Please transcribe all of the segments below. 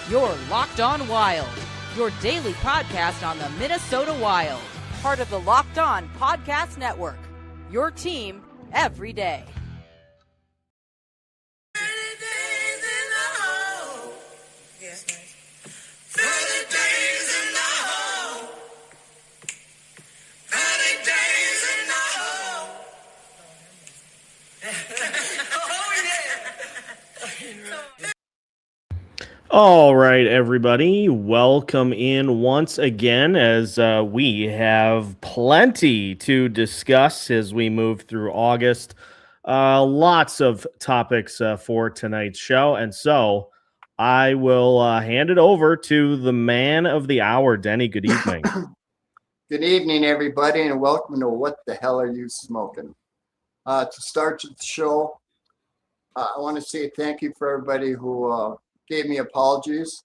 You're Locked On Wild, your daily podcast on the Minnesota Wild. Part of the Locked On Podcast Network, your team every day. All right, everybody, welcome in once again as we have plenty to discuss as we move through August. Lots of topics for tonight's show, and so I will hand it over to the man of the hour, Denny. Good evening. Good evening, everybody, and welcome to What the Hell Are You Smoking? To start the show, I want to say thank you for everybody who gave me apologies.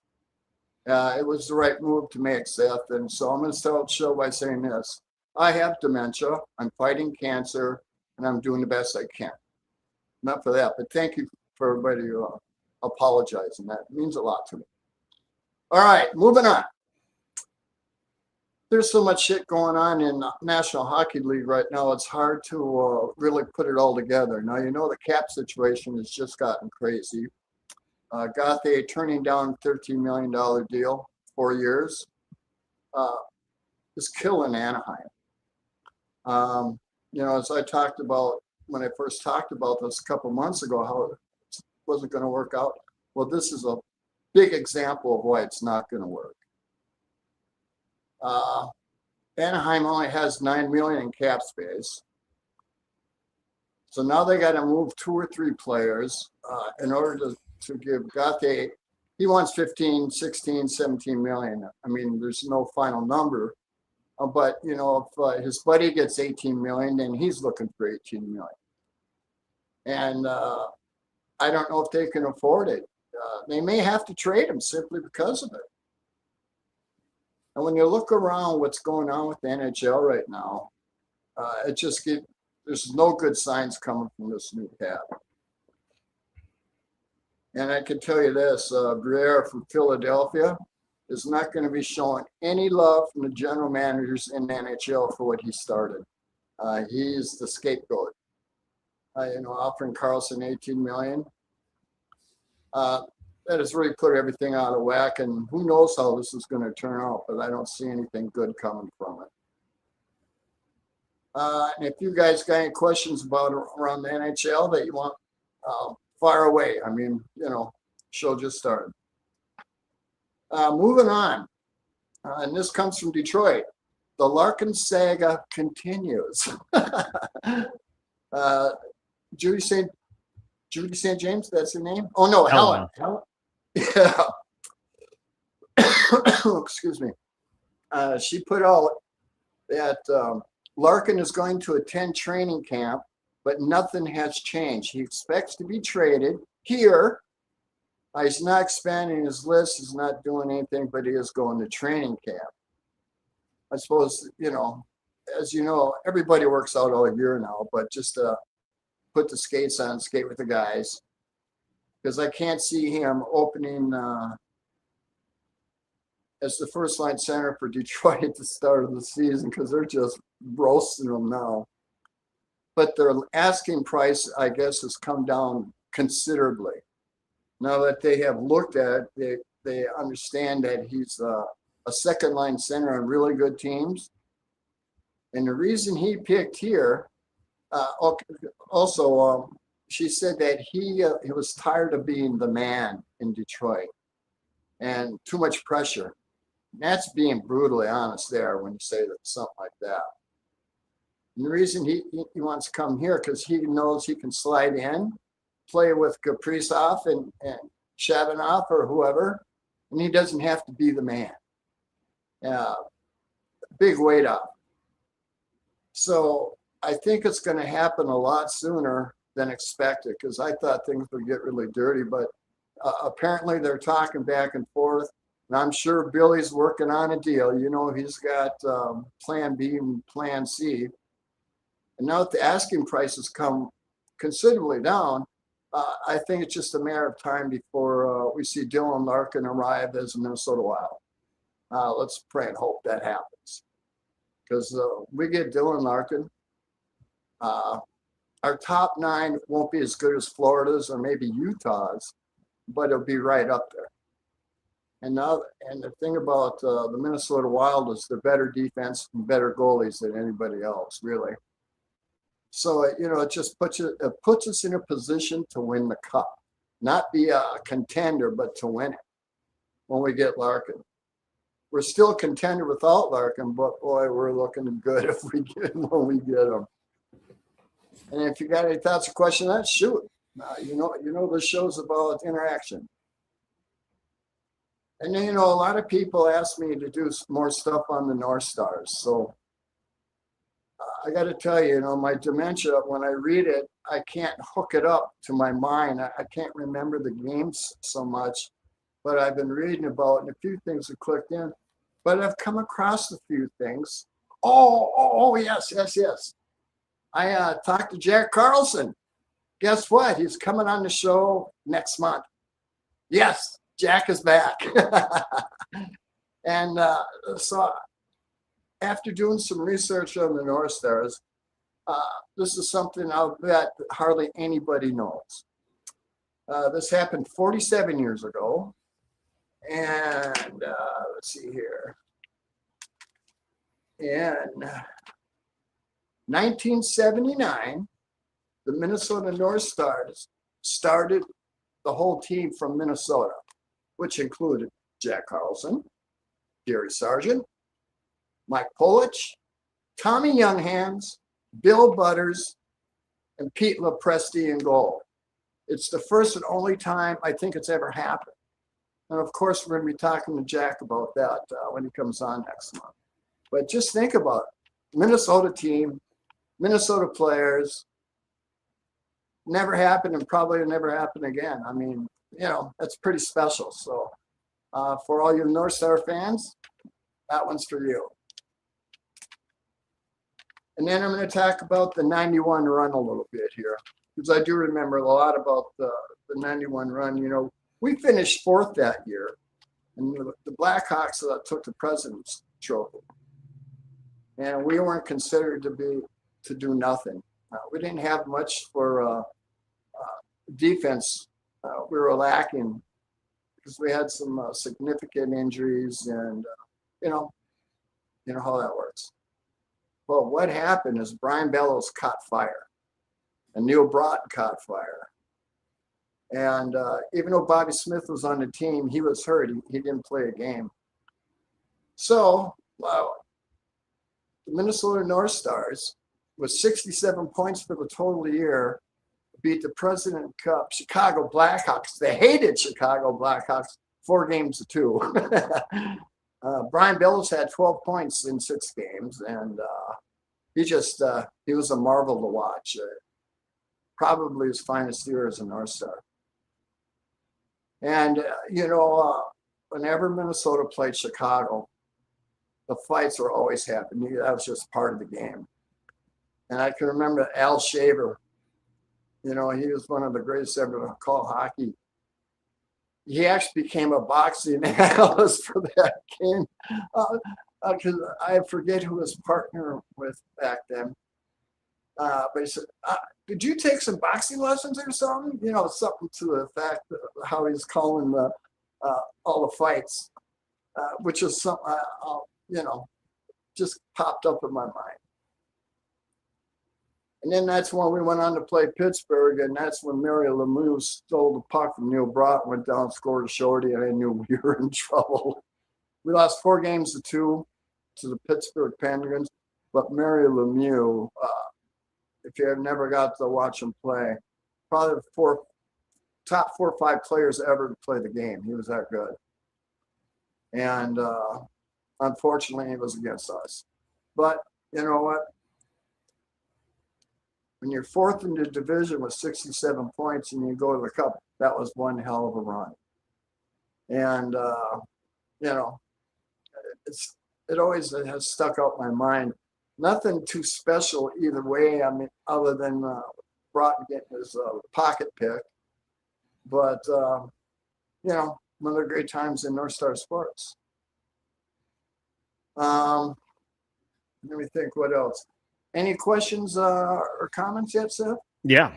It was the right move to make, Seth, and so I'm going to start the show by saying this. I have dementia, I'm fighting cancer, and I'm doing the best I can. Not for that, but thank you for everybody apologizing. That means a lot to me. All right, moving on. There's so much shit going on in the National Hockey League right now, it's hard to really put it all together. Now, you know the cap situation has just gotten crazy. Goalie turning down $13 million deal, 4 years, is killing Anaheim. As I talked about when I first talked about this a couple months ago, how it wasn't going to work out. Well, this is a big example of why it's not going to work. Anaheim only has $9 million in cap space. So now they got to move 2 or 3 players in order to give Goalie, he wants 15, 16, 17 million. I mean, there's no final number. But, if his buddy gets 18 million, then he's looking for 18 million. And I don't know if they can afford it. They may have to trade him simply because of it. And when you look around what's going on with the NHL right now, there's no good signs coming from this new cap. And I can tell you this, Briere from Philadelphia is not going to be showing any love from the general managers in the NHL for what he started. He's the scapegoat. Offering Carlson $18 million. That has really put everything out of whack, and who knows how this is going to turn out, but I don't see anything good coming from it. And if you guys got any questions about around the NHL that you want, fire away. I mean, show just started. Moving on, and this comes from Detroit. The Larkin saga continues. Judy St. James, that's her name? Oh, no, Helen. Yeah. Excuse me. She put out that Larkin is going to attend training camp, but nothing has changed. He expects to be traded here. He's not expanding his list. He's not doing anything, but he is going to training camp. I suppose, as you know, everybody works out all year now, but just put the skates on, skate with the guys. Because I can't see him opening as the first-line center for Detroit at the start of the season because they're just roasting him now. But their asking price, I guess, has come down considerably. Now that they have looked at it, they understand that he's a second-line center on really good teams. And the reason he picked here, she said that he was tired of being the man in Detroit and too much pressure. And that's being brutally honest there when you say that, something like that. And the reason he wants to come here because he knows he can slide in, play with Kaprizov and Shabanoff or whoever, and he doesn't have to be the man. Big weight up. So I think it's going to happen a lot sooner than expected because I thought things would get really dirty, but apparently they're talking back and forth. And I'm sure Billy's working on a deal. He's got plan B and plan C. And now that the asking prices come considerably down, I think it's just a matter of time before we see Dylan Larkin arrive as a Minnesota Wild. Let's pray and hope that happens. Because we get Dylan Larkin. Our top 9 won't be as good as Florida's or maybe Utah's, but it'll be right up there. And the thing about the Minnesota Wild is they're better defense and better goalies than anybody else, really. So it just puts us in a position to win the cup, not be a contender, but to win it when we get Larkin. We're still a contender without Larkin, but boy, we're looking good if we get him when we get him. And if you got any thoughts or questions, shoot. The show's about interaction. And then, a lot of people ask me to do more stuff on the North Stars. So I got to tell you, my dementia, when I read it, I can't hook it up to my mind. I can't remember the games so much, but I've been reading about it, and a few things have clicked in. But I've come across a few things. Oh, yes. I talked to Jack Carlson. Guess what? He's coming on the show next month. Yes, Jack is back. And so after doing some research on the North Stars, this is something I'll bet hardly anybody knows. This happened 47 years ago. And let's see here. In 1979, the Minnesota North Stars started the whole team from Minnesota, which included Jack Carlson, Gary Sargent, Mike Polich, Tommy Younghans, Bill Butters, and Pete LaPresti in goal. It's the first and only time I think it's ever happened. And of course, we're going to be talking to Jack about that when he comes on next month. But just think about it. Minnesota team, Minnesota players, never happened and probably never happen again. I mean, that's pretty special. So for all you North Star fans, that one's for you. And then I'm going to talk about the 91 run a little bit here, because I do remember a lot about the 91 run. We finished 4th that year, and the Blackhawks took the President's Trophy. And we weren't considered to do nothing. We didn't have much for defense. We were lacking because we had some significant injuries, and you know how that works. Well, what happened is Brian Bellows caught fire, and Neil Broughton caught fire. And even though Bobby Smith was on the team, he was hurt. He didn't play a game. So the Minnesota North Stars, with 67 points for the total year, beat the President Cup Chicago Blackhawks. They hated Chicago Blackhawks 4-2. Brian Bellows had 12 points in 6 games, and he was a marvel to watch. Probably his finest year as a North Star. And, whenever Minnesota played Chicago, the fights were always happening. That was just part of the game. And I can remember Al Shaver. He was one of the greatest ever to call hockey. He actually became a boxing analyst for that game. Because I forget who his partner was back then. But he said, did you take some boxing lessons or something? Something to the fact of how he's calling all the fights, which is something, just popped up in my mind. And then that's when we went on to play Pittsburgh, and that's when Mario Lemieux stole the puck from Neil Broughton, went down, scored a shorty, and I knew we were in trouble. We lost 4-2 to the Pittsburgh Penguins, but Mario Lemieux, if you have never got to watch him play, probably the top 4 or 5 players ever to play the game. He was that good. And unfortunately, it was against us. But you know what? When you're 4th in the division with 67 points and you go to the Cup, that was one hell of a run. And, it always has stuck out in my mind. Nothing too special either way, other than Broughton getting his pocket pick. But one of the great times in North Star sports. Let me think what else. Any questions or comments yet, Seth? Yeah.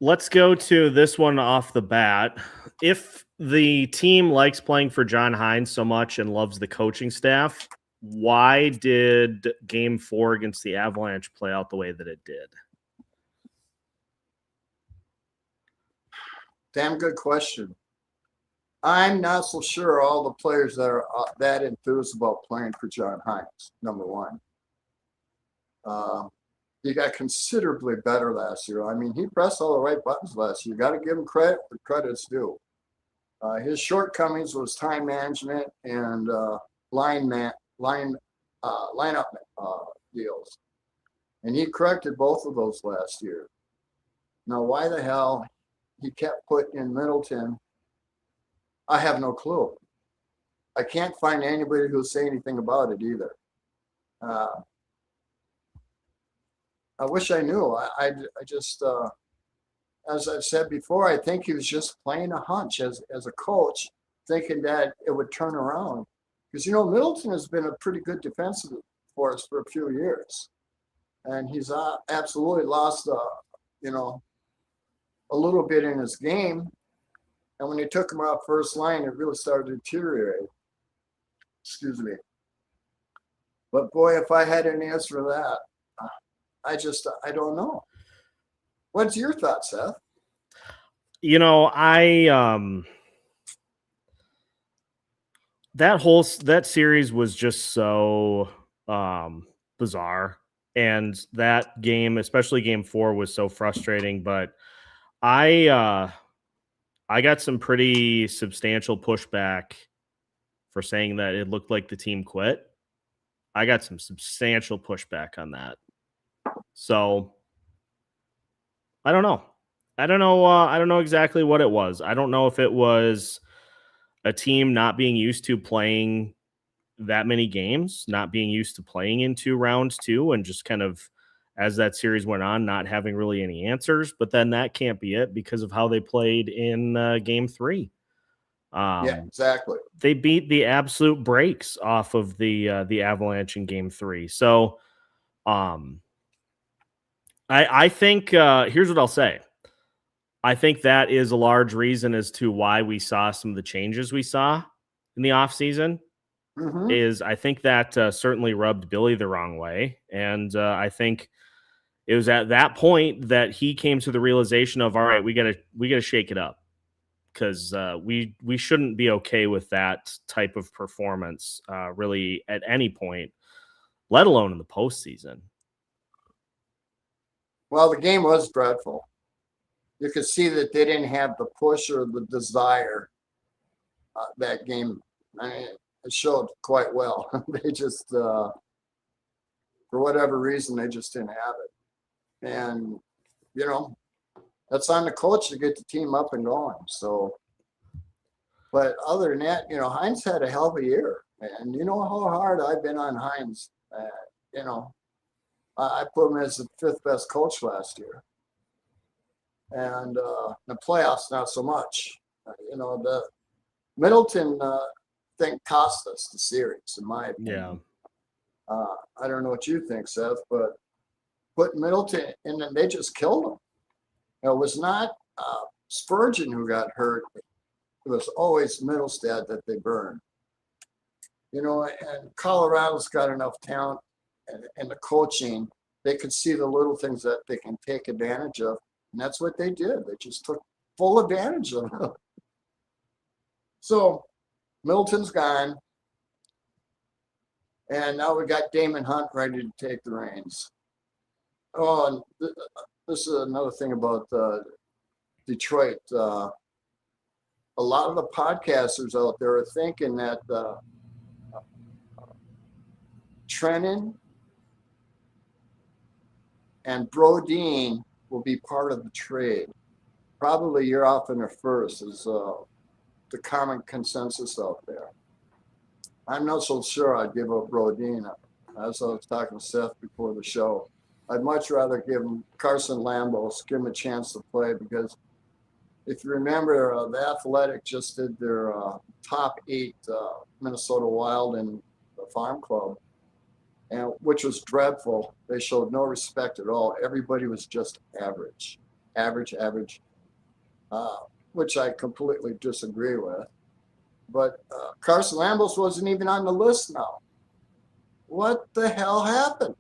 Let's go to this one off the bat. If the team likes playing for John Hynes so much and loves the coaching staff, why did Game 4 against the Avalanche play out the way that it did? Damn good question. I'm not so sure all the players that are that enthused about playing for John Hynes, number one. He got considerably better last year. I mean, he pressed all the right buttons last year. You got to give him credit where credit's due. His shortcomings was time management and lineup deals, and he corrected both of those last year. Now, why the hell he kept putting in Middleton, I have no clue. I can't find anybody who'll say anything about it either. I wish I knew. I just, as I've said before, I think he was just playing a hunch as a coach, thinking that it would turn around. Because, Middleton has been a pretty good defensive force for a few years. And he's absolutely lost, a little bit in his game. And when they took him out first line, it really started to deteriorate. Excuse me. But boy, if I had an answer to that, I don't know. What's your thought, Seth? That series was just so bizarre. And that game, especially Game 4, was so frustrating. But I got some pretty substantial pushback for saying that it looked like the team quit. I got some substantial pushback on that. So I don't know. I don't know exactly what it was. I don't know if it was a team not being used to playing that many games, not being used to playing into round 2, and just kind of, as that series went on, not having really any answers. But then that can't be it because of how they played in Game 3. Yeah, exactly. They beat the absolute brakes off of the Avalanche in Game 3. So I think here's what I'll say. I think that is a large reason as to why we saw some of the changes we saw in the offseason. Mm-hmm. Is I think that certainly rubbed Billy the wrong way. And I think it was at that point that he came to the realization of, all right, we gotta shake it up, because we shouldn't be okay with that type of performance really at any point, let alone in the postseason. Well, the game was dreadful. You could see that they didn't have the push or the desire. That game, I mean, it showed quite well. They just, for whatever reason, they just didn't have it. And, that's on the coach to get the team up and going. So, but other than that, Hynes had a hell of a year. And you know how hard I've been on Hynes. I put him as the 5th best coach last year. And the playoffs, not so much. The Middleton thing cost us the series, in my opinion. Yeah. I don't know what you think, Seth, but put Middleton in, and they just killed him. It was not Spurgeon who got hurt. It was always Middlestad that they burned. And Colorado's got enough talent and the coaching. They could see the little things that they can take advantage of. And that's what they did. They just took full advantage of it. So Middleton's gone. And now we got Damon Hunt ready to take the reins. Oh, and this is another thing about Detroit. A lot of the podcasters out there are thinking that Trennan and Brodin will be part of the trade. Probably you're off in the first is the common consensus out there. I'm not so sure I'd give up Brodin. As I was talking to Seth before the show, I'd much rather give him Carson Lambos, give him a chance to play, because if you remember, the Athletic just did their top 8 Minnesota Wild in the Farm Club, and which was dreadful. They showed no respect at all. Everybody was just average, which I completely disagree with. But Carson Lambos wasn't even on the list now. What the hell happened?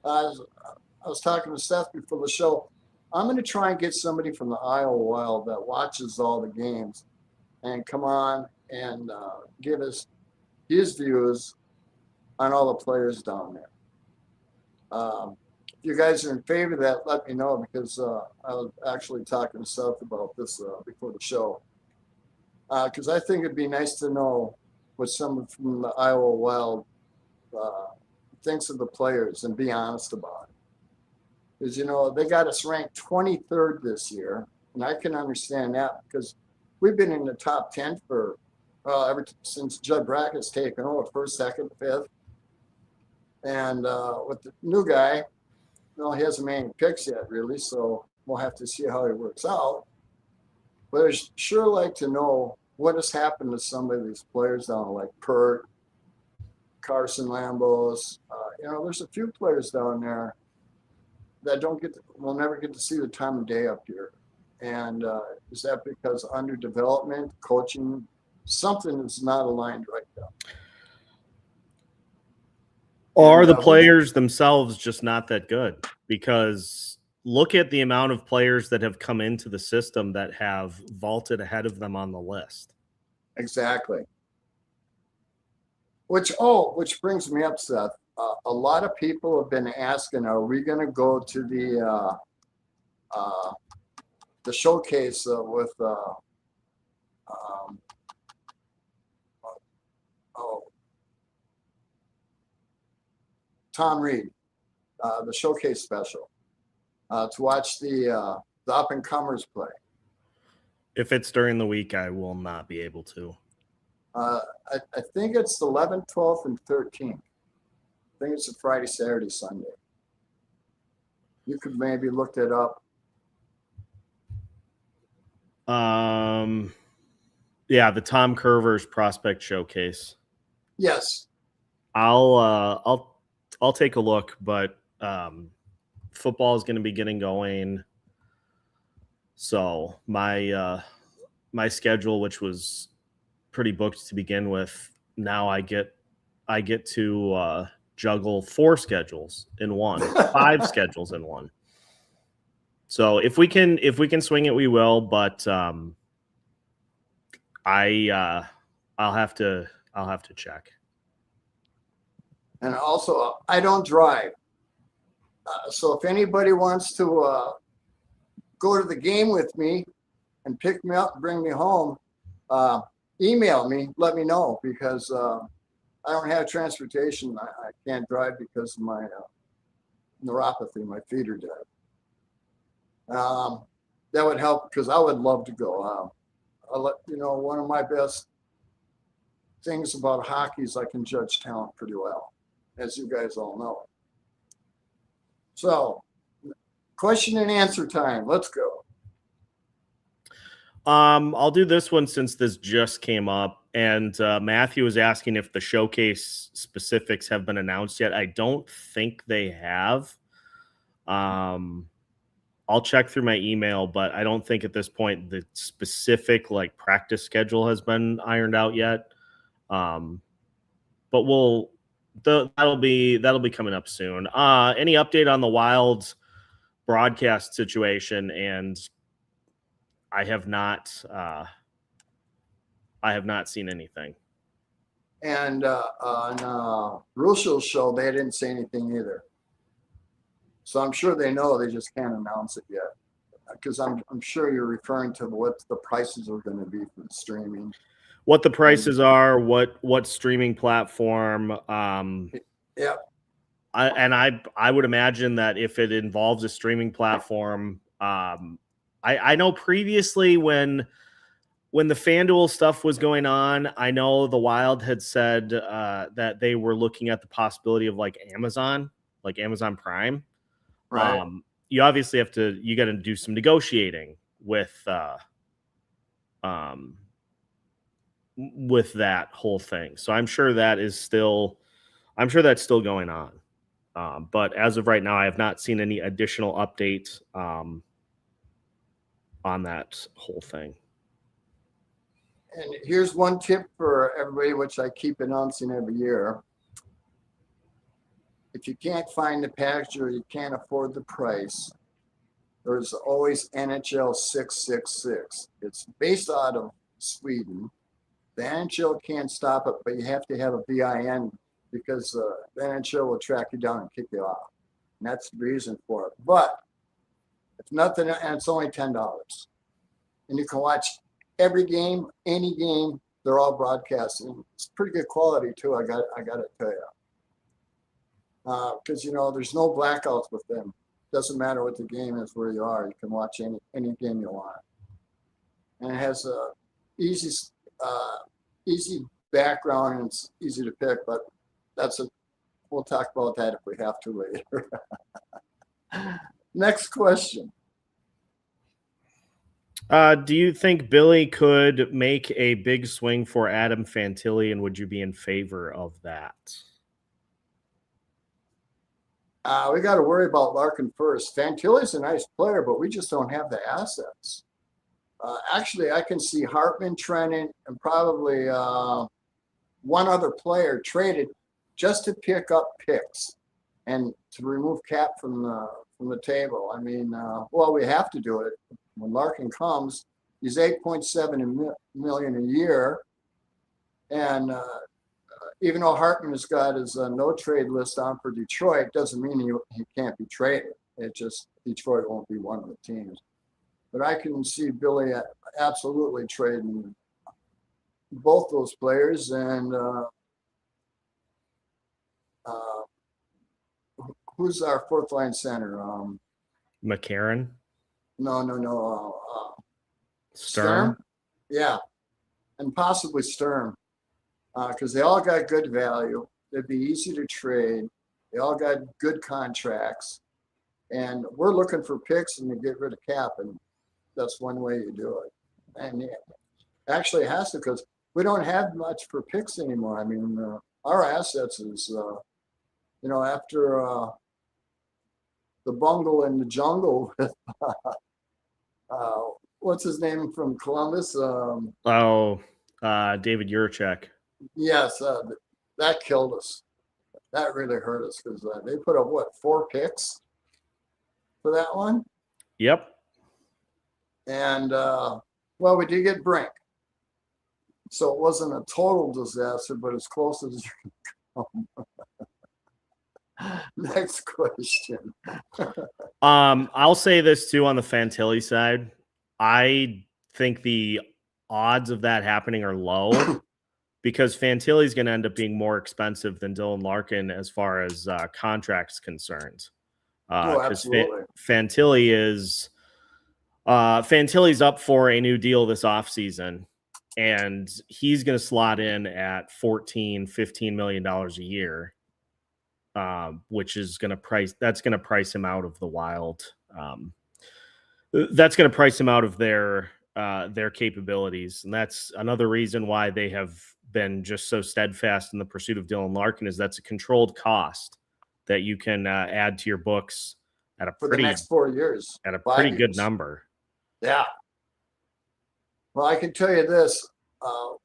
I was talking to Seth before the show. I'm going to try and get somebody from the Iowa Wild that watches all the games and come on and give us his views on all the players down there. If you guys are in favor of that, let me know, because I was actually talking to Seth about this before the show. Because I think it'd be nice to know what someone from the Iowa Wild thinks of the players and be honest about it. Because, they got us ranked 23rd this year, and I can understand that because we've been in the top 10 for ever since Judd Brackett's taken over, first, second, fifth. And with the new guy, he hasn't made any picks yet, really, so we'll have to see how it works out. But I'd sure like to know what has happened to some of these players down, like Pert, Carson Lambos. There's a few players down there that will never get to see the time of day up here. And is that because underdevelopment, coaching, something is not aligned right now? Or are the players themselves just not that good? Because look at the amount of players that have come into the system that have vaulted ahead of them on the list. Exactly. Which brings me up, Seth. A lot of people have been asking, are we going to go to the showcase with Tom Reed, the showcase special, to watch the up-and-comers play? If it's during the week, I will not be able to. I think it's the 11th, 12th, and 13th. I think it's a Friday, Saturday, Sunday. You could maybe look that up. Yeah, the Tom Curvers Prospect Showcase. Yes. I'll take a look, but football is going to be getting going. So my schedule, which was pretty booked to begin with, now I get to juggle 4 schedules in one, 5 schedules in one. So if we can swing it, we will. But I'll have to check. And also, I don't drive. So if anybody wants to go to the game with me and pick me up and bring me home, email me, let me know, because I don't have transportation. I can't drive because of my neuropathy. My feet are dead. That would help, because I would love to go. One of my best things about hockey is I can judge talent pretty well, as you guys all know. So, question and answer time. Let's go. I'll do this one since this just came up. And Matthew was asking if the showcase specifics have been announced yet. I don't think they have. I'll check through my email, but I don't think at this point the specific practice schedule has been ironed out yet. But that'll be coming up soon. Any update on the Wild's broadcast situation? And I have not seen anything. And on Russo's show, they didn't say anything either. So I'm sure they know, they just can't announce it yet. Because I'm sure you're referring to what the prices are going to be for the streaming. What the prices are, what streaming platform. Yeah. I would imagine that if it involves a streaming platform, I know previously when the FanDuel stuff was going on, I know the Wild had said that they were looking at the possibility of Amazon Prime. Right. You obviously you got to do some negotiating with with that whole thing. So I'm sure that's still going on. But as of right now, I have not seen any additional updates on that whole thing. And here's one tip for everybody, which I keep announcing every year. If you can't find the package or you can't afford the price, there's always NHL 666. It's based out of Sweden. The NHL can't stop it, but you have to have a VIN because the NHL will track you down and kick you off. And that's the reason for it. But if nothing, and it's only $10. And you can watch every game, any game, they're all broadcasting. It's pretty good quality too, I got to tell you. Because, there's no blackouts with them. Doesn't matter what the game is, where you are. You can watch any game you want. And it has a easy background, and it's easy to pick, but we'll talk about that if we have to later. Next question. Do you think Billy could make a big swing for Adam Fantilli, and would you be in favor of that? We got to worry about Larkin first. Fantilli's a nice player, but we just don't have the assets. Actually, I can see Hartman, Trennan, and probably one other player traded just to pick up picks and to remove cap from the table. I mean, we have to do it. When Larkin comes, he's $8.7 million a year, and even though Hartman has got his no trade list on for Detroit, doesn't mean he can't be traded. It just Detroit won't be one of the teams. But I can see Billy absolutely trading both those players. And who's our fourth line center? McCarron? No. Sturm? Yeah, and possibly Sturm, because they all got good value. They'd be easy to trade. They all got good contracts, and we're looking for picks and to get rid of cap, and that's one way you do it. And actually, it has to, because we don't have much for picks anymore. I mean, our assets is, after the bungle in the jungle with what's his name from Columbus? David Juracek. Yes, that killed us. That really hurt us because they put up 4 picks for that one. Yep. And we did get Brink, so it wasn't a total disaster, but as close as you can come. Next question. I'll say this too on the Fantilli side. I think the odds of that happening are low because Fantilli is going to end up being more expensive than Dylan Larkin as far as contracts concerned. Absolutely. Fantilli's up for a new deal this offseason, and he's going to slot in at $14-15 million a year. Which is going to price him out of the Wild. That's going to price him out of their capabilities, and that's another reason why they have been just so steadfast in the pursuit of Dylan Larkin. Is that's a controlled cost that you can add to your books at for the next 4 years at a pretty good number. Yeah. Well, I can tell you this: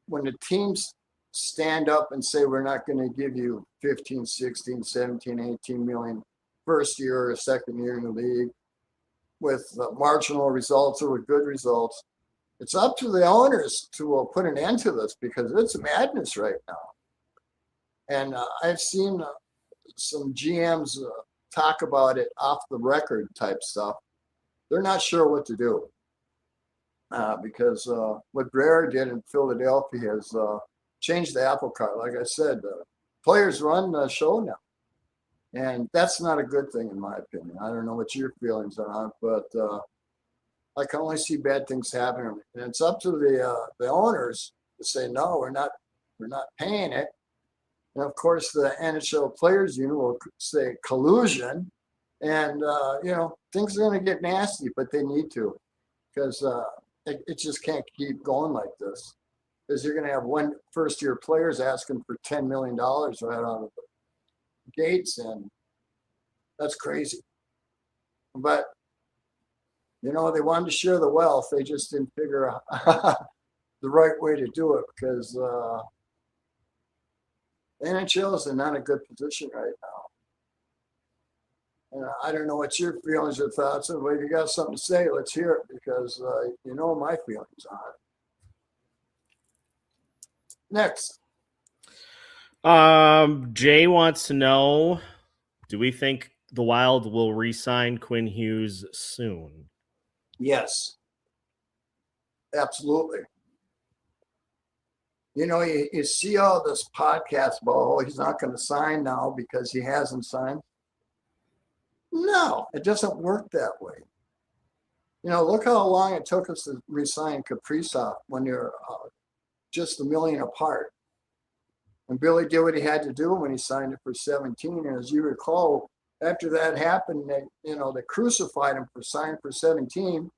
when the teams stand up and say we're not going to give you 15, 16, 17, 18 million first year or second year in the league with marginal results or with good results, it's up to the owners to put an end to this because it's madness right now. And I've seen some GMs talk about it off the record type stuff. They're not sure what to do because what Brer did in Philadelphia is change the apple cart. Like I said, players run the show now. And that's not a good thing, in my opinion. I don't know what your feelings are on it, but I can only see bad things happening. And it's up to the owners to say, no, we're not paying it. And of course, the NHL Players Union will say collusion. And, things are going to get nasty, but they need to. Because it just can't keep going like this, because you're going to have one first-year players asking for $10 million right out of the gates, and that's crazy. But, they wanted to share the wealth. They just didn't figure out the right way to do it, because the NHL is in not a good position right now. And I don't know what your feelings or thoughts are, but if you got something to say, let's hear it, because my feelings on it. Next. Jay wants to know, do we think the Wild will re-sign Quinn Hughes soon? Yes. Absolutely. You see all this podcast about, oh, he's not going to sign now because he hasn't signed. No, it doesn't work that way. Look how long it took us to re-sign Kaprizov when you're just $1 million apart. And Billy did what he had to do when he signed it for 17. And as you recall, after that happened, they crucified him for signing for 17.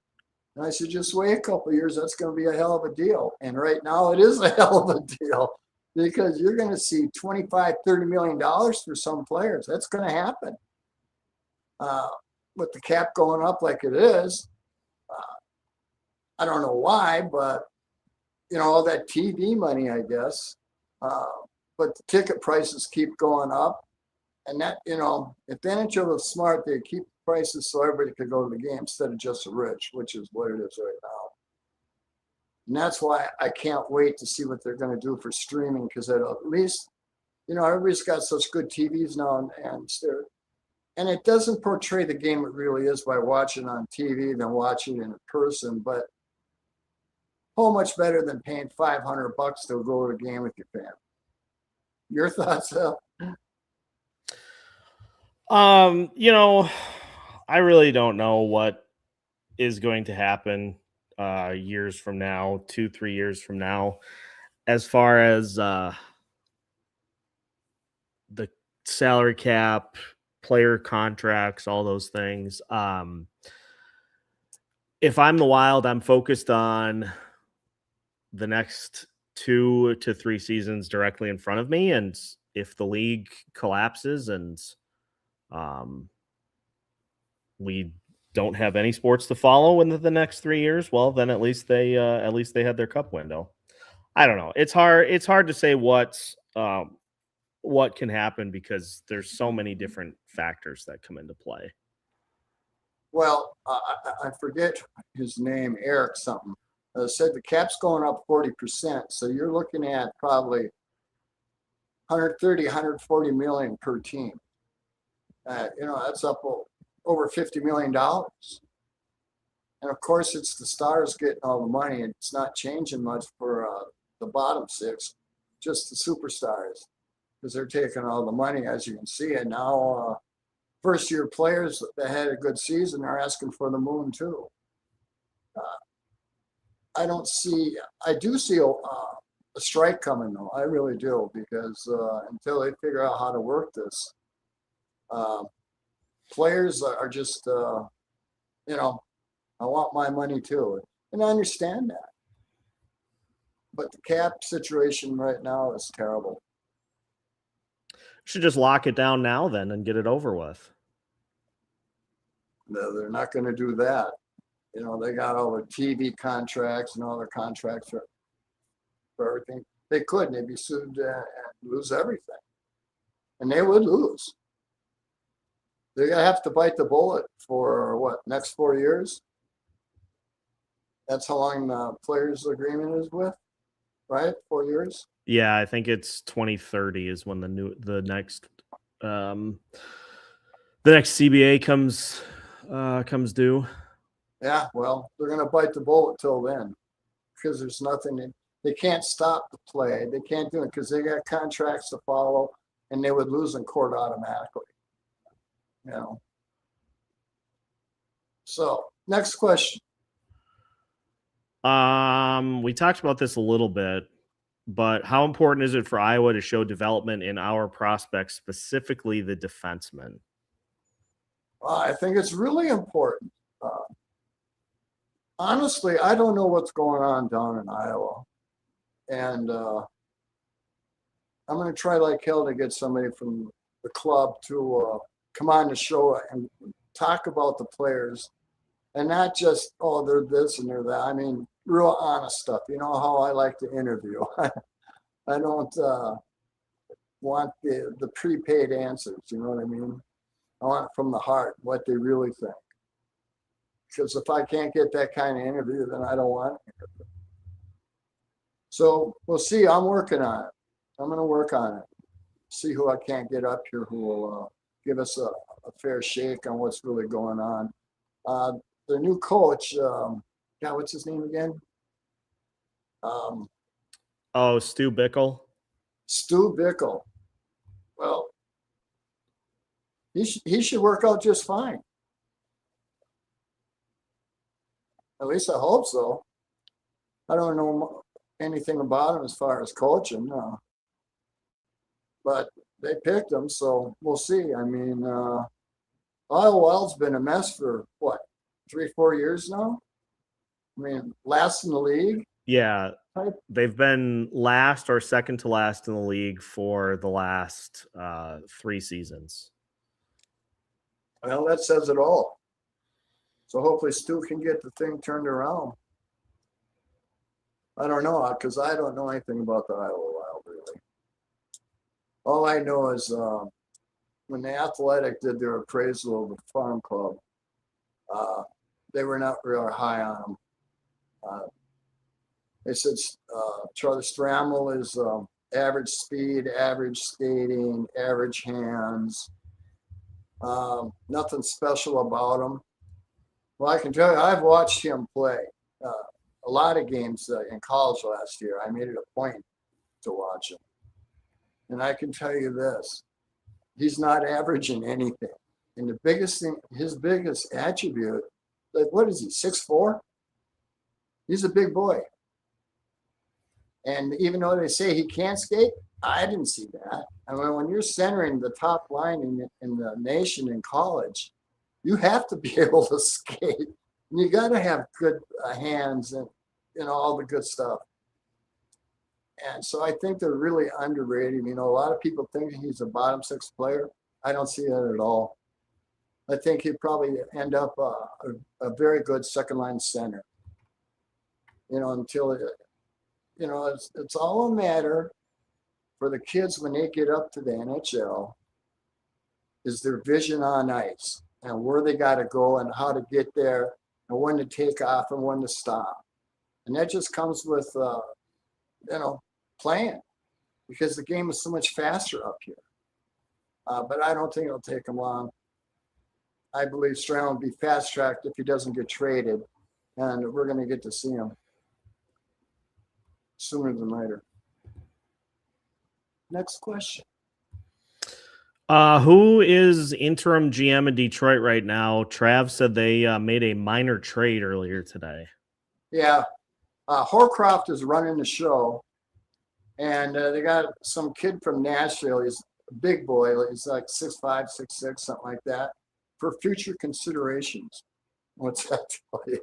And I said, just wait a couple of years. That's going to be a hell of a deal. And right now it is a hell of a deal, because you're going to see $25, $30 million for some players. That's going to happen. With the cap going up like it is, I don't know why, but all that TV money, I guess. But the ticket prices keep going up, and that if the NHL was smart, they'd keep prices so everybody could go to the game instead of just the rich, which is what it is right now. And that's why I can't wait to see what they're going to do for streaming, because at least everybody's got such good TVs now, and it doesn't portray the game it really is by watching on TV than watching in person, but whole much better than paying $500 to go to a game with your family. Your thoughts, Al? I really don't know what is going to happen years from now, 2-3 years from now, as far as the salary cap, player contracts, all those things. If I'm the Wild, I'm focused on the next 2 to 3 seasons directly in front of me. And if the league collapses and we don't have any sports to follow in the next 3 years, well, then at least they had their cup window. I don't know. It's hard to say what can happen, because there's so many different factors that come into play. Well, I forget his name, Eric something. Said the cap's going up 40%, so you're looking at probably 130, 140 million per team. That's up over $50 million. And of course, it's the stars getting all the money, and it's not changing much for the bottom 6, just the superstars, because they're taking all the money, as you can see. And now first-year players that had a good season are asking for the moon too. I do see a strike coming, though. I really do, because until they figure out how to work this, players are just, I want my money too. And I understand that. But the cap situation right now is terrible. Should just lock it down now then and get it over with. No, they're not going to do that. They got all the TV contracts and all their contracts for everything. They could. They'd be sued and lose everything. And they would lose. They're going to have to bite the bullet for next 4 years? That's how long the players' agreement is with, right? 4 years? Yeah, I think it's 2030 is when the next CBA comes due. Yeah, well, they're going to bite the bullet till then, because there's nothing. They can't stop the play. They can't do it because they got contracts to follow, and they would lose in court automatically. So, next question. We talked about this a little bit, but how important is it for Iowa to show development in our prospects, specifically the defensemen? I think it's really important. honestly, I don't know what's going on down in Iowa. And I'm going to try like hell to get somebody from the club to come on the show and talk about the players. And not just, oh, they're this and they're that. I mean, real honest stuff. You know how I like to interview. I don't want the prepaid answers. You know what I mean? I want it from the heart, what they really think. Because if I can't get that kind of interview, then I don't want it. So we'll see. I'm working on it. I'm going to work on it. See who I can't get up here who will give us a fair shake on what's really going on. The new coach, what's his name again? Stu Bickle. Stu Bickle. Well, he should work out just fine. At least I hope so. I don't know anything about him as far as coaching, no. But they picked him, so we'll see. I mean, Iowa Wild's been a mess for what, 3-4 years now? I mean, last in the league. Yeah, they've been last or second to last in the league for the last 3 seasons. Well, that says it all. So hopefully Stu can get the thing turned around. I don't know, because I don't know anything about the Iowa Wild, really. All I know is when the Athletic did their appraisal of the farm club, they were not real high on them. They said Charlie Strammel is average speed, average skating, average hands. Nothing special about him. Well, I can tell you, I've watched him play a lot of games in college last year. I made it a point to watch him. And I can tell you this, he's not averaging anything. And the biggest thing, his biggest attribute, like, what is he, 6'4"? He's a big boy. And even though they say he can't skate, I didn't see that. I mean, when you're centering the top line in the nation in college, you have to be able to skate. And you got to have good hands and, you know, all the good stuff. And so I think they're really underrated. You know, a lot of people think he's a bottom 6 player. I don't see that at all. I think he'd probably end up a very good second line center. You know, until, you know, it's all a matter for the kids when they get up to the NHL is their vision on ice and where they got to go and how to get there and when to take off and when to stop. And that just comes with, you know, playing because the game is so much faster up here. But I don't think it'll take him long. I believe Stroud will be fast-tracked if he doesn't get traded, and we're going to get to see him sooner than later. Next question. Who is interim GM in Detroit right now? Trav said they made a minor trade earlier today. Yeah. Horcroft is running the show, and they got some kid from Nashville. He's a big boy. He's like 6'5", 6'6", something like that, for future considerations. What's that tell you?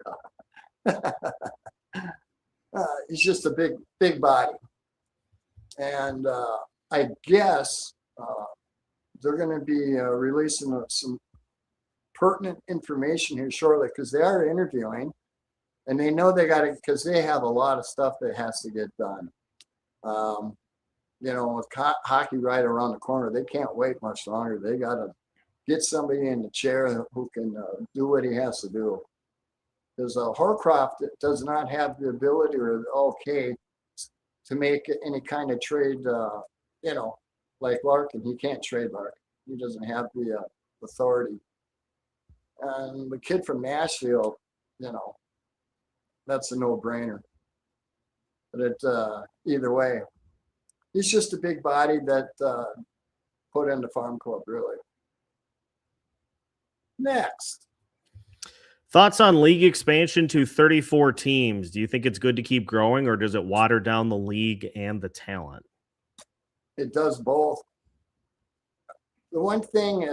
He's just a big body. And I guess they're going to be releasing some pertinent information here shortly because they are interviewing and they know they got to, because they have a lot of stuff that has to get done. You know, with hockey right around the corner, they can't wait much longer. They got to get somebody in the chair who can do what he has to do. Because Horcroft does not have the ability or okay to make any kind of trade, you know, like Larkin. He can't trade Larkin. He doesn't have the authority. And the kid from Nashville, you know, that's a no-brainer. But either way, he's just a big body that put in the farm club, really. Next. Thoughts on league expansion to 34 teams? Do you think it's good to keep growing or does it water down the league and the talent? It does both. The one thing,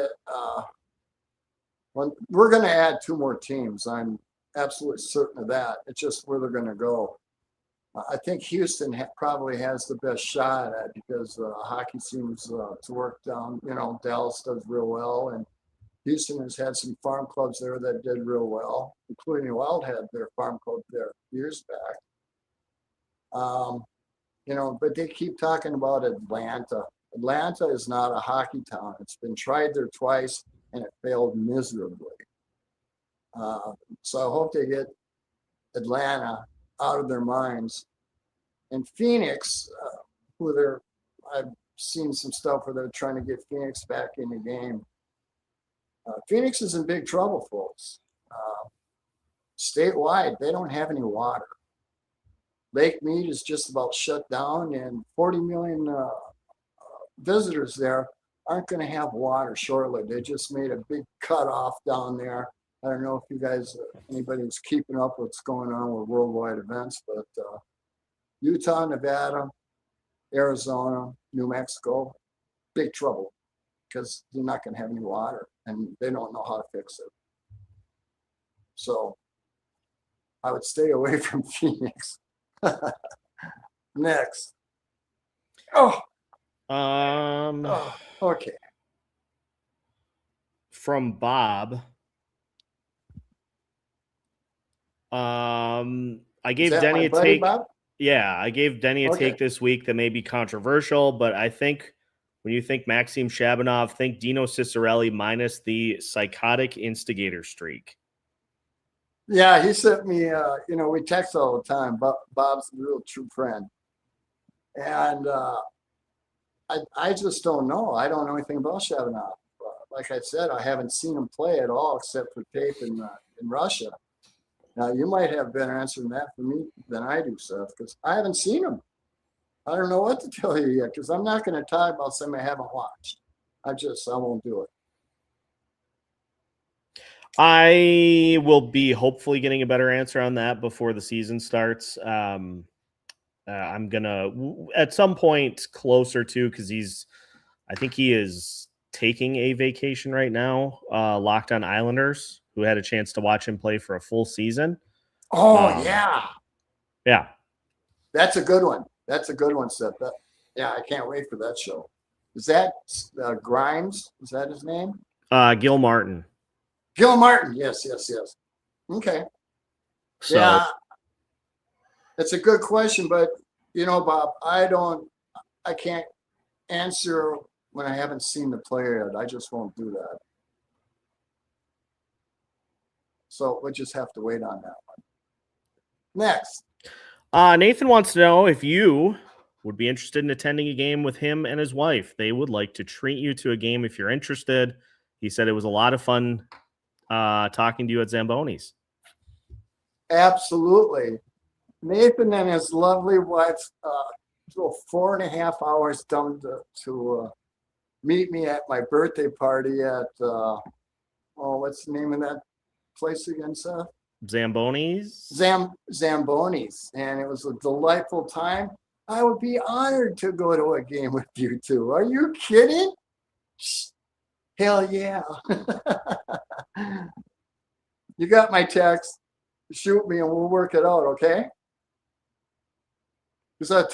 when we're going to add 2 more teams, I'm absolutely certain of that. It's just where they're going to go. I think Houston probably has the best shot at it because hockey seems to work down. Dallas does real well, and Houston has had some farm clubs there that did real well, including the Wild had their farm club there years back. But they keep talking about Atlanta. Atlanta is not a hockey town. It's been tried there twice, and it failed miserably. So I hope they get Atlanta out of their minds. And Phoenix, I've seen some stuff where they're trying to get Phoenix back in the game. Phoenix is in big trouble, folks. Statewide, they don't have any water. Lake Mead is just about shut down, and 40 million visitors there aren't going to have water shortly. They just made a big cutoff down there. I don't know if you guys, anybody's keeping up what's going on with worldwide events, but Utah, Nevada, Arizona, New Mexico, big trouble because they're not going to have any water and they don't know how to fix it. So I would stay away from Phoenix. Next. Okay. From Bob. I gave Denny a take. Bob? Yeah, I gave Denny a take this week that may be controversial, but I think when you think Maxim Shabanov, think Dino Ciccarelli minus the psychotic instigator streak. Yeah, he sent me, we text all the time. Bob's a real true friend. And I just don't know. I don't know anything about Shabanov. Like I said, I haven't seen him play at all except for tape in Russia. Now, you might have a better answer than that for me than I do, Seth, because I haven't seen him. I don't know what to tell you yet, because I'm not going to talk about something I haven't watched. I won't do it. I will be hopefully getting a better answer on that before the season starts. I'm going to, at some point closer to, because I think he is taking a vacation right now, Locked On Islanders, who had a chance to watch him play for a full season. Yeah. Yeah. That's a good one. That's a good one, Seth. Yeah, I can't wait for that show. Is that Grimes? Is that his name? Gil Martin. Gil Martin. Yes. Okay. So, yeah. It's a good question, but, Bob, I can't answer when I haven't seen the player yet. I just won't do that. So we'll just have to wait on that one. Next. Nathan wants to know if you would be interested in attending a game with him and his wife. They would like to treat you to a game if you're interested. He said it was a lot of fun talking to you at Zamboni's. Absolutely. Nathan and his lovely wife drove 4.5 hours down to meet me at my birthday party at, what's the name of that place again, Seth? Zamboni's? Zamboni's. And it was a delightful time. I would be honored to go to a game with you two. Are you kidding? Hell yeah. You got my text. Shoot me and we'll work it out, okay? Because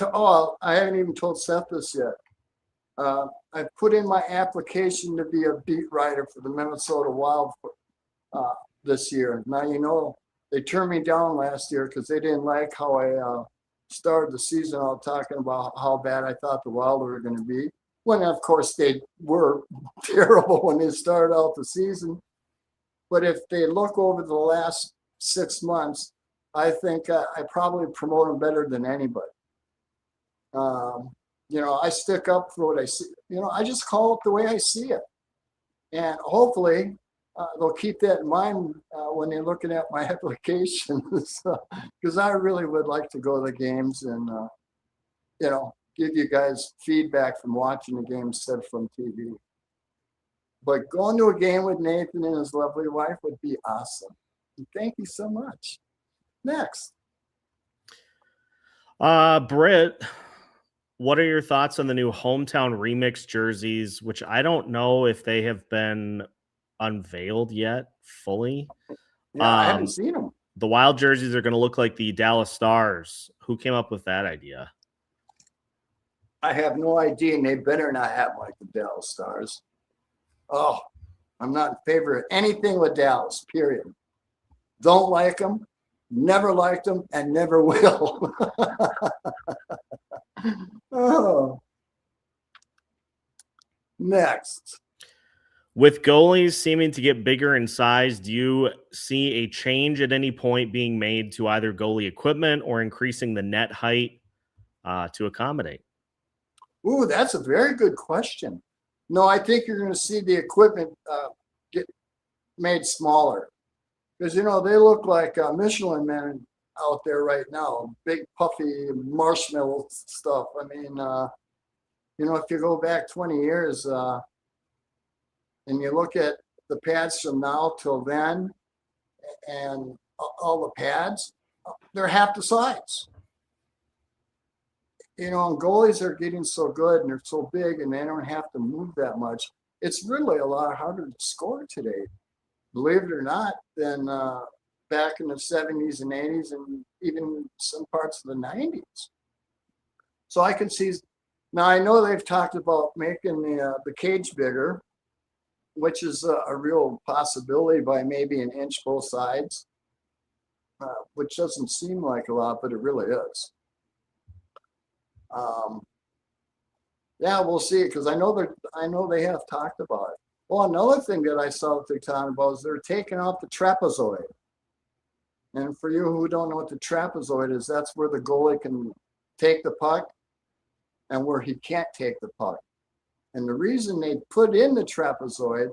I haven't even told Seth this yet. I put in my application to be a beat writer for the Minnesota Wild this year. Now, they turned me down last year because they didn't like how I started the season out talking about how bad I thought the Wild were going to be. When, of course, they were terrible when they started out the season. But if they look over the last 6 months, I think I probably promote them better than anybody. I stick up for what I see. I just call it the way I see it. And hopefully they'll keep that in mind when they're looking at my applications. Because I really would like to go to the games and, give you guys feedback from watching the game instead of from TV. But going to a game with Nathan and his lovely wife would be awesome. And thank you so much. Next. Britt, what are your thoughts on the new hometown remix jerseys, which I don't know if they have been unveiled yet fully? Yeah, I haven't seen them. The Wild jerseys are going to look like the Dallas Stars. Who came up with that idea? I have no idea, and they better not have like the Dallas Stars. Oh, I'm not in favor of anything with Dallas, period. Don't like them, never liked them, and never will. Oh. Next. With goalies seeming to get bigger in size, do you see a change at any point being made to either goalie equipment or increasing the net height to accommodate? Ooh, that's a very good question. No, I think you're going to see the equipment get made smaller because, they look like Michelin men out there right now, big puffy marshmallow stuff. I mean, if you go back 20 years and you look at the pads from now till then and all the pads, they're half the size. And goalies are getting so good and they're so big and they don't have to move that much. It's really a lot harder to score today, believe it or not, than back in the 70s and 80s and even some parts of the 90s. So I can see, now I know they've talked about making the cage bigger, which is a real possibility by maybe an inch both sides, which doesn't seem like a lot, but it really is. Yeah, we'll see, because I know they have talked about it. Well, another thing that I saw that they're talking about is they're taking out the trapezoid. And for you who don't know what the trapezoid is, that's where the goalie can take the puck and where he can't take the puck. And the reason they put in the trapezoid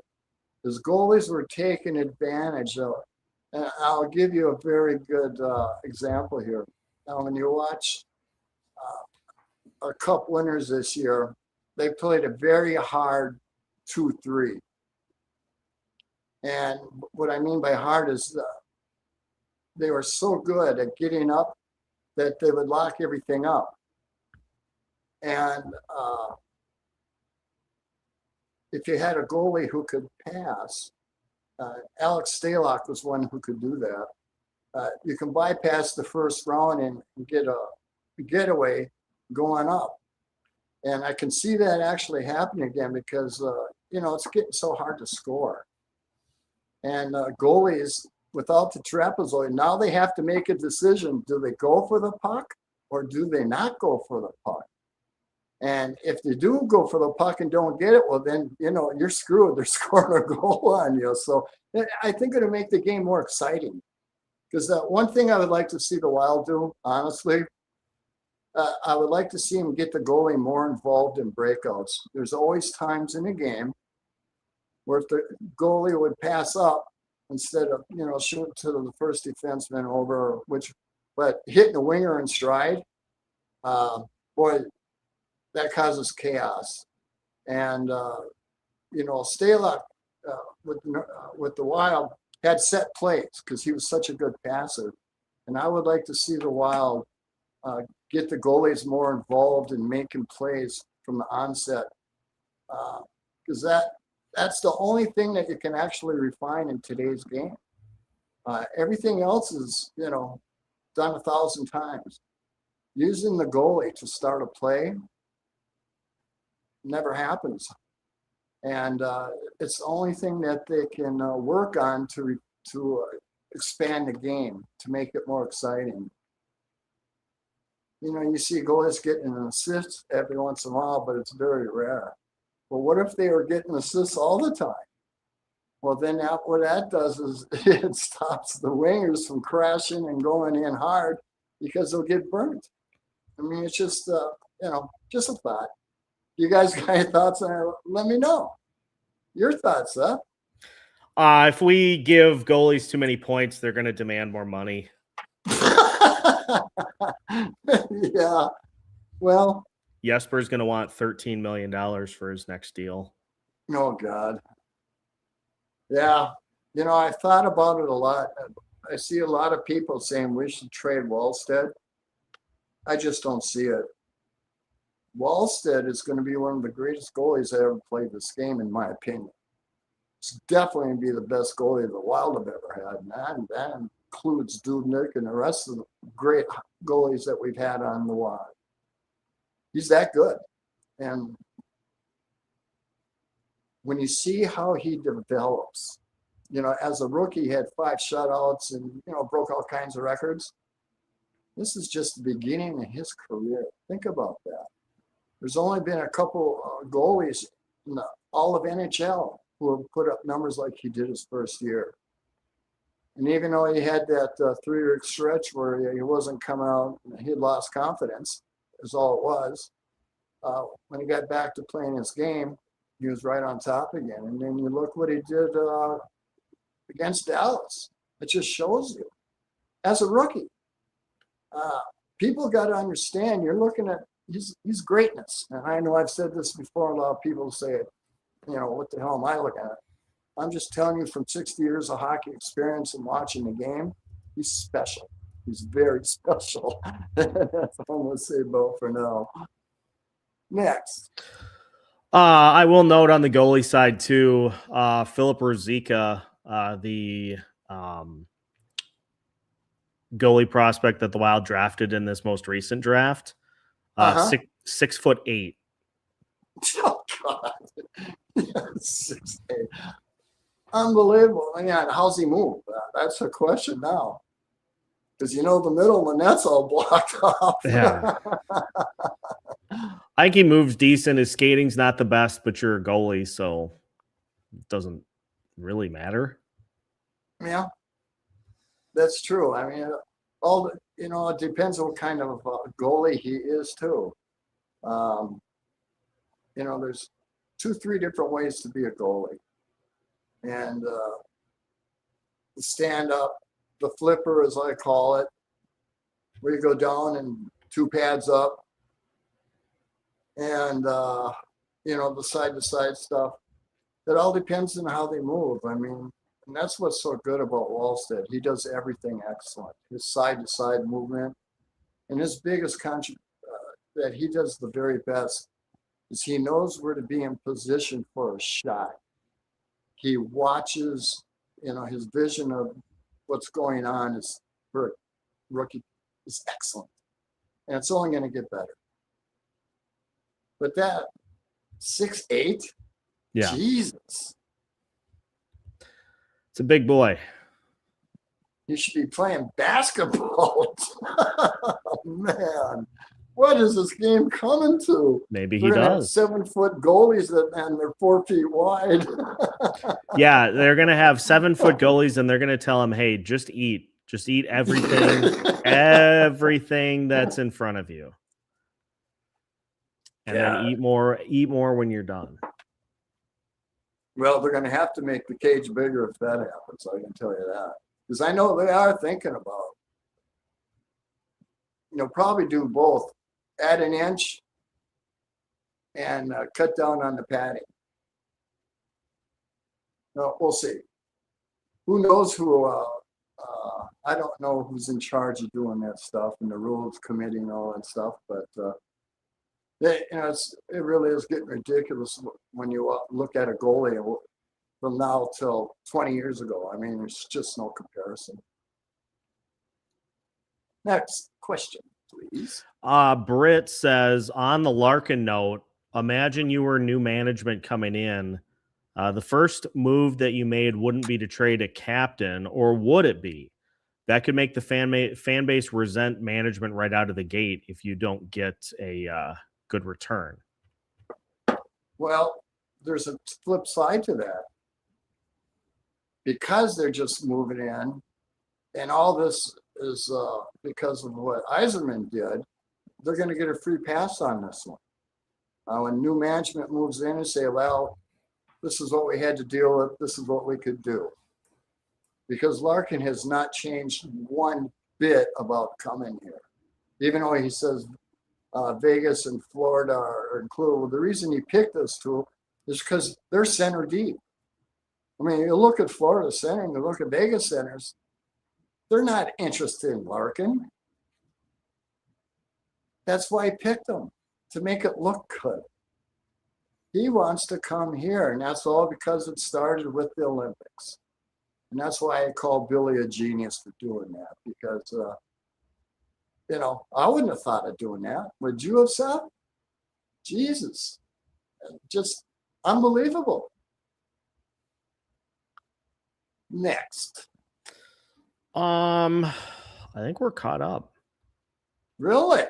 is goalies were taking advantage of it. And I'll give you a very good example here. Now, when you watch our cup winners this year, they played a very hard 2-3. And what I mean by hard is they were so good at getting up that they would lock everything up. And if you had a goalie who could pass, Alex Stalock was one who could do that. You can bypass the first round and get a getaway going up. And I can see that actually happening again because, it's getting so hard to score. And goalies, without the trapezoid, now they have to make a decision. Do they go for the puck or do they not go for the puck? And if they do go for the puck and don't get it, well, then, you're screwed. They're scoring a goal on you. So I think it'll make the game more exciting. Because one thing I would like to see the Wild do, honestly, I would like to see him get the goalie more involved in breakouts. There's always times in a game where if the goalie would pass up instead of, shooting to the first defenseman over, but hitting the winger in stride, boy, that causes chaos. And, Stalock with the Wild had set plays because he was such a good passer. And I would like to see the Wild get the goalies more involved in making plays from the onset, because that's the only thing that you can actually refine in today's game. Everything else is done 1,000 times. Using the goalie to start a play never happens, and it's the only thing that they can work on to expand the game to make it more exciting. You see goalies getting an assist every once in a while, but it's very rare. Well, what if they were getting assists all the time? Well, then what that does is it stops the wingers from crashing and going in hard because they'll get burnt. I mean, it's just, just a thought. You guys got any thoughts on it? Let me know. Your thoughts, huh? If we give goalies too many points, they're going to demand more money. Yeah. Well, Jesper's going to want $13 million for his next deal. Oh, God. Yeah. I thought about it a lot. I see a lot of people saying we should trade Wallstedt. I just don't see it. Wallstedt is going to be one of the greatest goalies that ever played this game, in my opinion. It's definitely going to be the best goalie the Wild have ever had. includes Dubnyk and the rest of the great goalies that we've had on the Wild. He's that good. And when you see how he develops, as a rookie, he had 5 shutouts and, broke all kinds of records. This is just the beginning of his career. Think about that. There's only been a couple goalies in all of NHL who have put up numbers like he did his first year. And even though he had that 3-year stretch where he wasn't coming out, he had lost confidence, is all it was. When he got back to playing his game, he was right on top again. And then you look what he did against Dallas. It just shows you. As a rookie, people got to understand, you're looking at he's greatness. And I know I've said this before, a lot of people say, what the hell am I looking at? I'm just telling you from 60 years of hockey experience and watching the game, he's special. He's very special. That's all I'm going to say about for now. Next. I will note on the goalie side too, Philip Ruzicka, the goalie prospect that the Wild drafted in this most recent draft, 6'8". Oh God, 6'8". Unbelievable. Yeah, how's he move? That's a question now. Because the middle, the net's all blocked off. Yeah. I think he moves decent. His skating's not the best, but you're a goalie, so it doesn't really matter. Yeah, that's true. I mean, it depends on what kind of goalie he is too. There's 2-3 different ways to be a goalie. And the stand up, the flipper, as I call it, where you go down and 2 pads up. And, the side-to-side stuff. It all depends on how they move. I mean, and that's what's so good about Wallstead. He does everything excellent. His side-to-side movement. And his biggest that he does the very best is he knows where to be in position for a shot. He watches, his vision of what's going on is for a rookie is excellent. And it's only going to get better. But that 6'8", yeah, Jesus, it's a big boy. He should be playing basketball. Oh, man, what is this game coming to? Maybe he does. 7-foot goalies and they're 4 feet wide. Yeah, they're gonna have 7-foot goalies, and they're gonna tell him, "Hey, just eat everything that's in front of you." And then eat more when you're done. Well, they're going to have to make the cage bigger if that happens. I can tell you that. Because I know they are thinking about, probably do both. Add an inch and cut down on the padding. No, we'll see. Who knows who, I don't know who's in charge of doing that stuff and the rules committee and all that stuff, but it really is getting ridiculous when you look at a goalie from now till 20 years ago. I mean, there's just no comparison. Next question, please. Britt says, on the Larkin note, imagine you were new management coming in. The first move that you made wouldn't be to trade a captain, or would it be? That could make the fan base resent management right out of the gate if you don't get a good return. Well, there's a flip side to that. Because they're just moving in, and all this is because of what Yzerman did, they're going to get a free pass on this one. When new management moves in and say, well, this is what we had to deal with, this is what we could do. Because Larkin has not changed one bit about coming here. Even though he says Vegas and Florida are included. Well, the reason he picked those two is because they're center deep. I mean, you look at Florida center and you look at Vegas centers, they're not interested in Larkin. That's why he picked them, to make it look good. He wants to come here, and that's all because it started with the Olympics. And that's why I call Billy a genius for doing that, because, I wouldn't have thought of doing that. Would you have, Seth? Jesus, just unbelievable. Next. I think we're caught up. Really?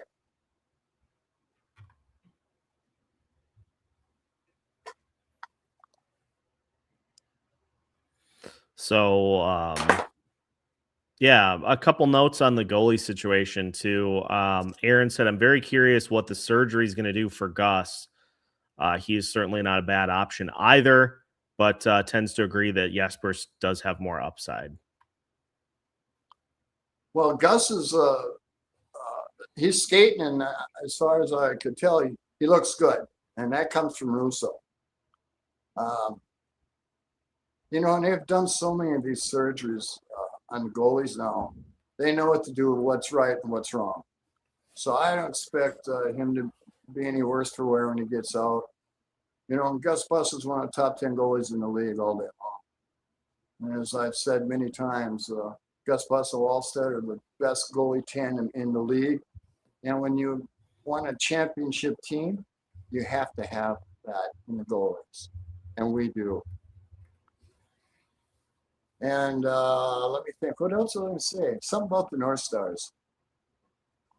So, yeah, a couple notes on the goalie situation too. Aaron said, I'm very curious what the surgery is going to do for Gus. He is certainly not a bad option either, but tends to agree that Jesper does have more upside. Well, Gus is he's skating, and as far as I could tell, he looks good, and that comes from Russo. And they've done so many of these surgeries on the goalies now. They know what to do, what's right and what's wrong. So I don't expect him to be any worse for wear when he gets out. Gus Bus is one of the top 10 goalies in the league all day long. And as I've said many times, Gus Bus and Wallstead are the best goalie tandem in the league. And when you want a championship team, you have to have that in the goalies. And we do. And let me think, what else was I going to say? Something about the North Stars.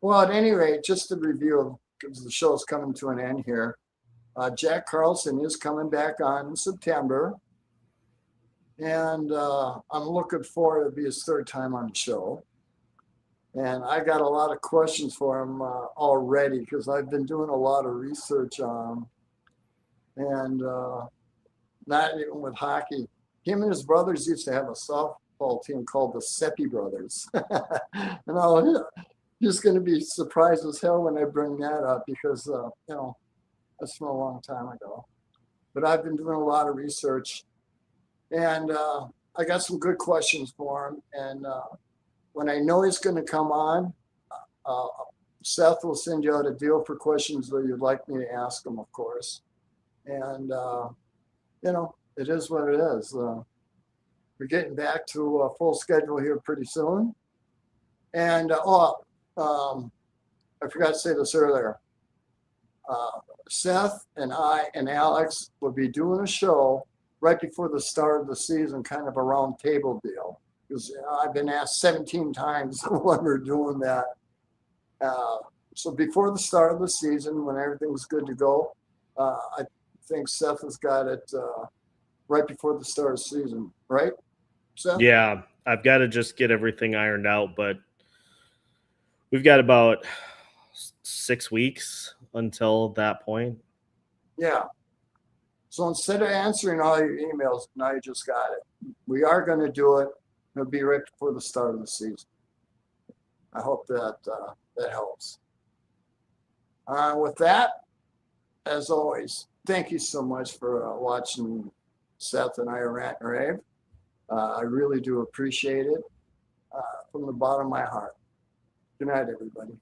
Well, at any rate, just to review, because the show's coming to an end here, Jack Carlson is coming back on in September. And I'm looking forward to be his third time on the show. And I got a lot of questions for him already, because I've been doing a lot of research on him. And not even with hockey. Him and his brothers used to have a softball team called the Seppi Brothers. And I'm just going to be surprised as hell when I bring that up, because, that's from a long time ago. But I've been doing a lot of research, and I got some good questions for him. And when I know he's going to come on, Seth will send you out a deal for questions that you'd like me to ask him, of course. And, it is what it is. We're getting back to a full schedule here pretty soon. And, I forgot to say this earlier. Seth and I and Alex will be doing a show right before the start of the season, kind of a round table deal. Because I've been asked 17 times when we're doing that. So before the start of the season, when everything's good to go, I think Seth has got it right before the start of the season, right, Seth? Yeah, I've got to just get everything ironed out, but we've got about 6 weeks until that point. Yeah. So instead of answering all your emails, now you just got it. We are going to do it. It'll be right before the start of the season. I hope that that helps. With that, as always, thank you so much for watching Seth and I rant and rave. I really do appreciate it from the bottom of my heart. Good night, everybody.